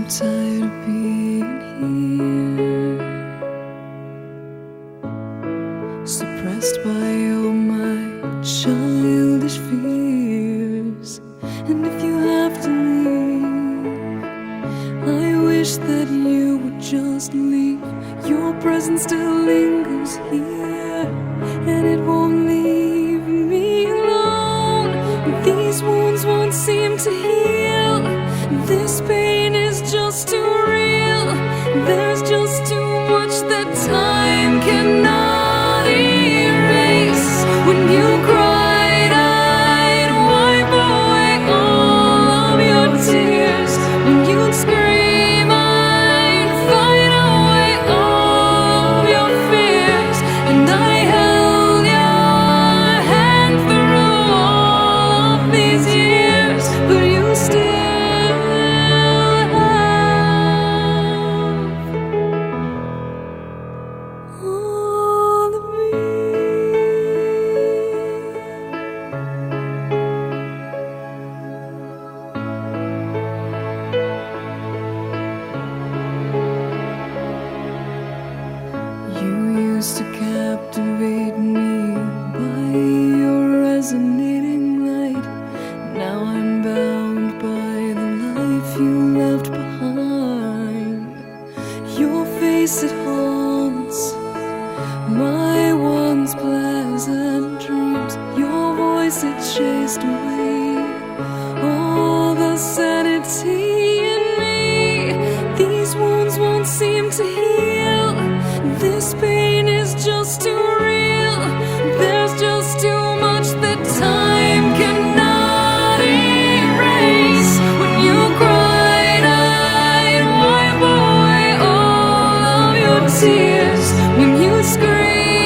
tired of being here, suppressed by all my childish fears. And if you have to leave, I wish that you would just leave. Your presence still lingers here, and it won't leave me alone. These wounds won't seem to heal. This pain is just too real. There's just too much that time cannot erase. When you cried, I'd wipe away all of your tears. When you'd scream, I'd fight away all of your fears. And I held your hand through all of these years, but you still all of me. You used to captivate me by your resonating light. Now I'm bound by the life you left behind. Your face, it haunts my once pleasant dreams. Your voice, it chased away all the sanity in me. These wounds won't seem to heal. This pain is just too real. There's just too much that time cannot erase. When you cried, I'd wipe away all of your tears. When you